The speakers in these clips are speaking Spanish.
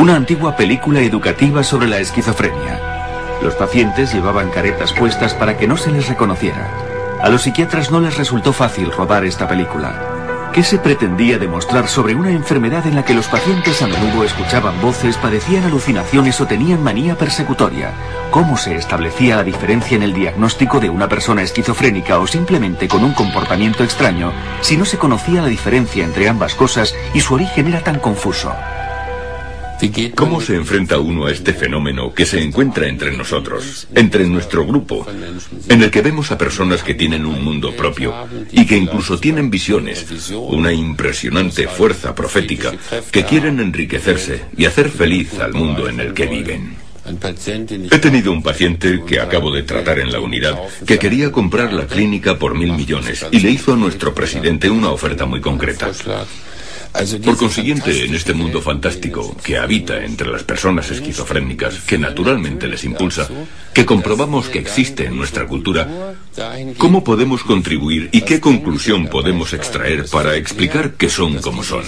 una antigua película educativa sobre la esquizofrenia. Los pacientes llevaban caretas puestas para que no se les reconociera. A los psiquiatras no les resultó fácil rodar esta película. ¿Qué se pretendía demostrar sobre una enfermedad en la que los pacientes a menudo escuchaban voces, padecían alucinaciones o tenían manía persecutoria? ¿Cómo se establecía la diferencia en el diagnóstico de una persona esquizofrénica o simplemente con un comportamiento extraño si no se conocía la diferencia entre ambas cosas y su origen era tan confuso? ¿Cómo se enfrenta uno a este fenómeno que se encuentra entre nosotros, entre nuestro grupo, en el que vemos a personas que tienen un mundo propio y que incluso tienen visiones, una impresionante fuerza profética, que quieren enriquecerse y hacer feliz al mundo en el que viven? He tenido un paciente que acabo de tratar en la unidad que quería comprar la clínica por 1.000 millones y le hizo a nuestro presidente una oferta muy concreta. Por consiguiente, en este mundo fantástico que habita entre las personas esquizofrénicas, que naturalmente les impulsa, que comprobamos que existe en nuestra cultura, ¿cómo podemos contribuir y qué conclusión podemos extraer para explicar qué son como son?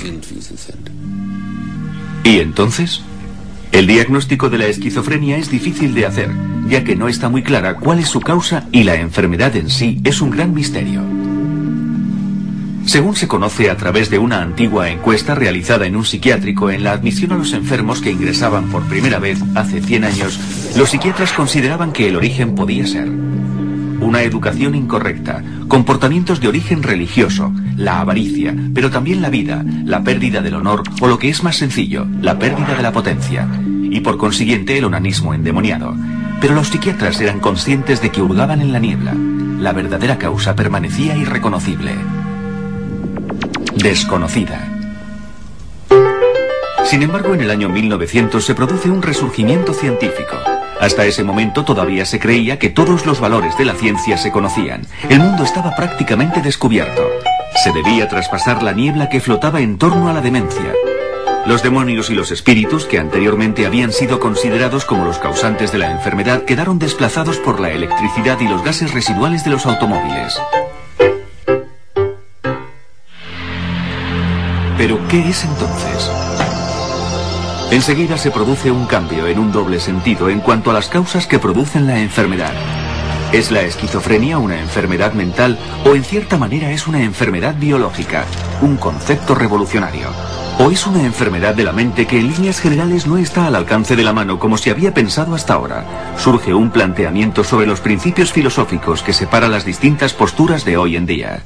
¿Y entonces? El diagnóstico de la esquizofrenia es difícil de hacer, ya que no está muy clara cuál es su causa y la enfermedad en sí es un gran misterio. Según se conoce a través de una antigua encuesta realizada en un psiquiátrico en la admisión a los enfermos que ingresaban por primera vez hace 100 años, los psiquiatras consideraban que el origen podía ser una educación incorrecta, comportamientos de origen religioso, la avaricia, pero también la vida, la pérdida del honor o lo que es más sencillo, la pérdida de la potencia, y por consiguiente el onanismo endemoniado. Pero los psiquiatras eran conscientes de que hurgaban en la niebla. La verdadera causa permanecía irreconocible. Desconocida. Sin embargo, en el año 1900 se produce un resurgimiento científico. Hasta ese momento todavía se creía que todos los valores de la ciencia se conocían. El mundo estaba prácticamente descubierto. Se debía traspasar la niebla que flotaba en torno a la demencia. Los demonios y los espíritus, que anteriormente habían sido considerados como los causantes de la enfermedad, quedaron desplazados por la electricidad y los gases residuales de los automóviles. ¿Pero qué es entonces? Enseguida se produce un cambio en un doble sentido en cuanto a las causas que producen la enfermedad. ¿Es la esquizofrenia una enfermedad mental o en cierta manera es una enfermedad biológica, un concepto revolucionario? ¿O es una enfermedad de la mente que en líneas generales no está al alcance de la mano como se había pensado hasta ahora? Surge un planteamiento sobre los principios filosóficos que separa las distintas posturas de hoy en día.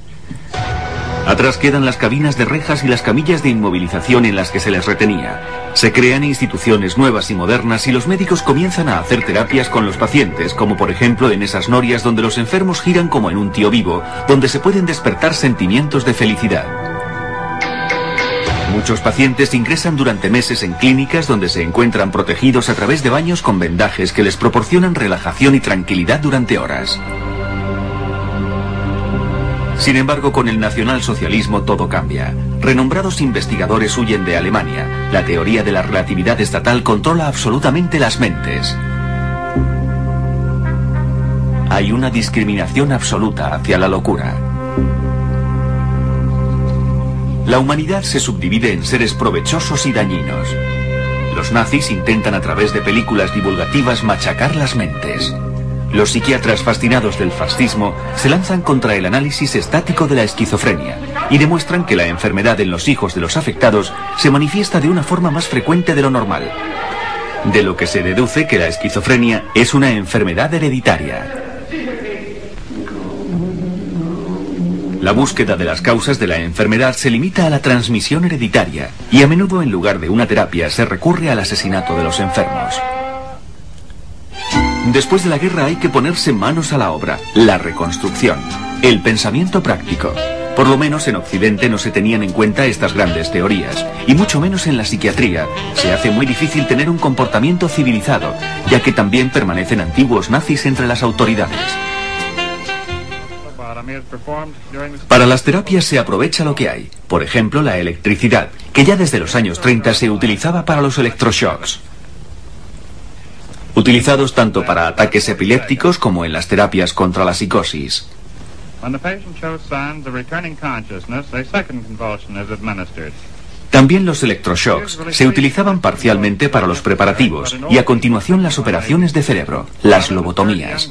Atrás quedan las cabinas de rejas y las camillas de inmovilización en las que se les retenía. Se crean instituciones nuevas y modernas y los médicos comienzan a hacer terapias con los pacientes, como por ejemplo en esas norias donde los enfermos giran como en un tío vivo, donde se pueden despertar sentimientos de felicidad. Muchos pacientes ingresan durante meses en clínicas donde se encuentran protegidos a través de baños con vendajes que les proporcionan relajación y tranquilidad durante horas. Sin embargo, con el nacionalsocialismo todo cambia. Renombrados investigadores huyen de Alemania. La teoría de la relatividad estatal controla absolutamente las mentes. Hay una discriminación absoluta hacia la locura. La humanidad se subdivide en seres provechosos y dañinos. Los nazis intentan a través de películas divulgativas machacar las mentes. Los psiquiatras fascinados del fascismo se lanzan contra el análisis estático de la esquizofrenia y demuestran que la enfermedad en los hijos de los afectados se manifiesta de una forma más frecuente de lo normal, de lo que se deduce que la esquizofrenia es una enfermedad hereditaria. La búsqueda de las causas de la enfermedad se limita a la transmisión hereditaria y a menudo en lugar de una terapia se recurre al asesinato de los enfermos. Después de la guerra hay que ponerse manos a la obra, la reconstrucción, el pensamiento práctico. Por lo menos en Occidente no se tenían en cuenta estas grandes teorías, y mucho menos en la psiquiatría. Se hace muy difícil tener un comportamiento civilizado, ya que también permanecen antiguos nazis entre las autoridades. Para las terapias se aprovecha lo que hay, por ejemplo la electricidad, que ya desde los años 30 se utilizaba para los electroshocks. Utilizados tanto para ataques epilépticos como en las terapias contra la psicosis. También los electroshocks se utilizaban parcialmente para los preparativos y a continuación las operaciones de cerebro, las lobotomías.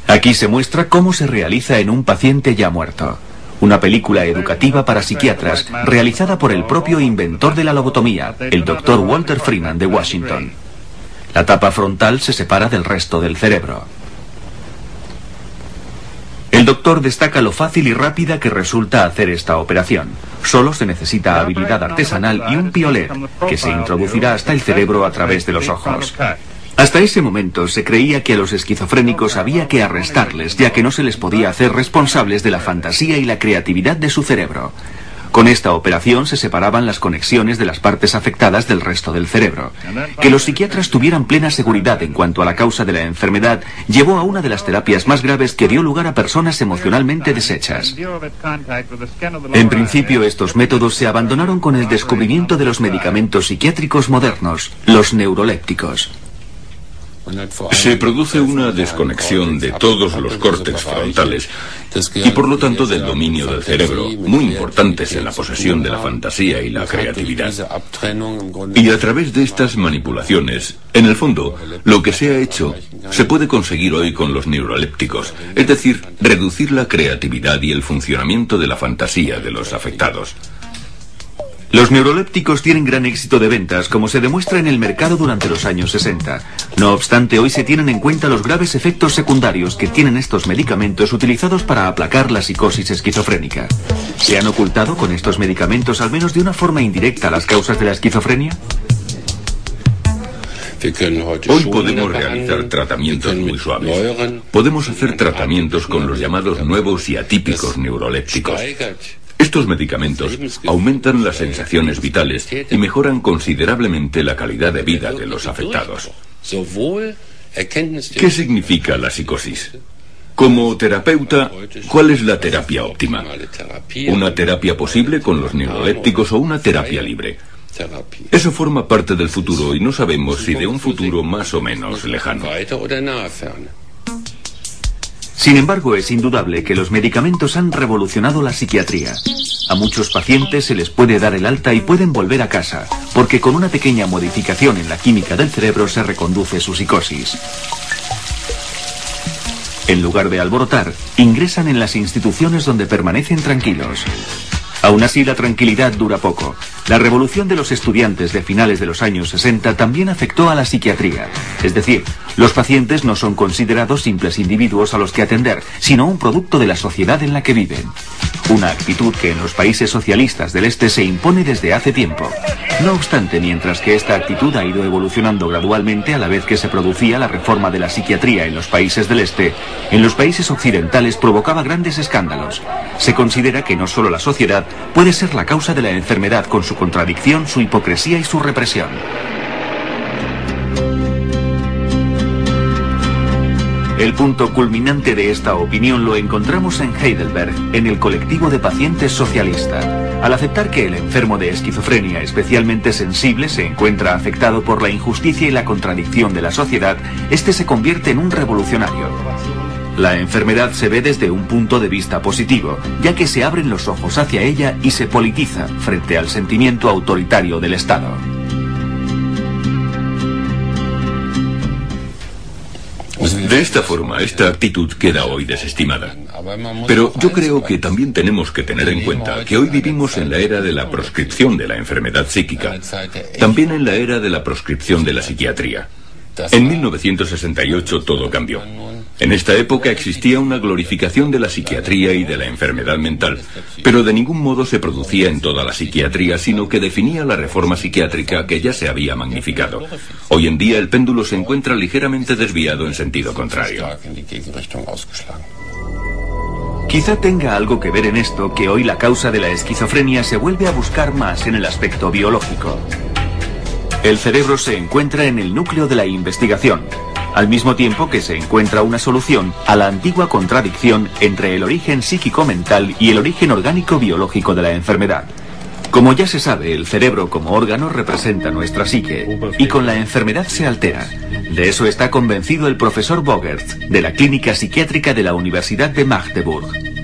Aquí se muestra cómo se realiza en un paciente ya muerto. Una película educativa para psiquiatras realizada por el propio inventor de la lobotomía, el Dr. Walter Freeman de Washington. La tapa frontal se separa del resto del cerebro. El doctor destaca lo fácil y rápida que resulta hacer esta operación. Solo se necesita habilidad artesanal y un piolet, que se introducirá hasta el cerebro a través de los ojos. Hasta ese momento se creía que a los esquizofrénicos había que arrestarles, ya que no se les podía hacer responsables de la fantasía y la creatividad de su cerebro. Con esta operación se separaban las conexiones de las partes afectadas del resto del cerebro. Que los psiquiatras tuvieran plena seguridad en cuanto a la causa de la enfermedad llevó a una de las terapias más graves que dio lugar a personas emocionalmente deshechas. En principio, estos métodos se abandonaron con el descubrimiento de los medicamentos psiquiátricos modernos, los neurolépticos. Se produce una desconexión de todos los córtex frontales y por lo tanto del dominio del cerebro, muy importantes en la posesión de la fantasía y la creatividad. Y a través de estas manipulaciones, en el fondo, lo que se ha hecho se puede conseguir hoy con los neurolépticos, es decir, reducir la creatividad y el funcionamiento de la fantasía de los afectados. Los neurolépticos tienen gran éxito de ventas, como se demuestra en el mercado durante los años 60. No obstante, hoy se tienen en cuenta los graves efectos secundarios que tienen estos medicamentos utilizados para aplacar la psicosis esquizofrénica. ¿Se han ocultado con estos medicamentos, al menos de una forma indirecta, las causas de la esquizofrenia? Hoy podemos realizar tratamientos muy suaves. Podemos hacer tratamientos con los llamados nuevos y atípicos neurolépticos. Estos medicamentos aumentan las sensaciones vitales y mejoran considerablemente la calidad de vida de los afectados. ¿Qué significa la psicosis? Como terapeuta, ¿cuál es la terapia óptima? ¿Una terapia posible con los neurolépticos o una terapia libre? Eso forma parte del futuro y no sabemos si de un futuro más o menos lejano. Sin embargo, es indudable que los medicamentos han revolucionado la psiquiatría. A muchos pacientes se les puede dar el alta y pueden volver a casa, porque con una pequeña modificación en la química del cerebro se reconduce su psicosis. En lugar de alborotar, ingresan en las instituciones donde permanecen tranquilos. Aún así, la tranquilidad dura poco. La revolución de los estudiantes de finales de los años 60 también afectó a la psiquiatría. Es decir, los pacientes no son considerados simples individuos a los que atender, sino un producto de la sociedad en la que viven. Una actitud que en los países socialistas del este se impone desde hace tiempo. No obstante, mientras que esta actitud ha ido evolucionando gradualmente a la vez que se producía la reforma de la psiquiatría en los países del este, en los países occidentales provocaba grandes escándalos. Se considera que no solo la sociedad puede ser la causa de la enfermedad con su contradicción, su hipocresía y su represión. El punto culminante de esta opinión lo encontramos en Heidelberg, en el colectivo de pacientes socialista. Al aceptar que el enfermo de esquizofrenia especialmente sensible se encuentra afectado por la injusticia y la contradicción de la sociedad, este se convierte en un revolucionario. La enfermedad se ve desde un punto de vista positivo, ya que se abren los ojos hacia ella y se politiza frente al sentimiento autoritario del Estado. De esta forma, esta actitud queda hoy desestimada. Pero yo creo que también tenemos que tener en cuenta que hoy vivimos en la era de la proscripción de la enfermedad psíquica, también en la era de la proscripción de la psiquiatría. En 1968 todo cambió. En esta época existía una glorificación de la psiquiatría y de la enfermedad mental, pero de ningún modo se producía en toda la psiquiatría, sino que definía la reforma psiquiátrica que ya se había magnificado. Hoy en día el péndulo se encuentra ligeramente desviado en sentido contrario. Quizá tenga algo que ver en esto que hoy la causa de la esquizofrenia se vuelve a buscar más en el aspecto biológico. El cerebro se encuentra en el núcleo de la investigación, al mismo tiempo que se encuentra una solución a la antigua contradicción entre el origen psíquico-mental y el origen orgánico-biológico de la enfermedad. Como ya se sabe, el cerebro como órgano representa nuestra psique, y con la enfermedad se altera. De eso está convencido el profesor Bogert, de la Clínica Psiquiátrica de la Universidad de Magdeburg.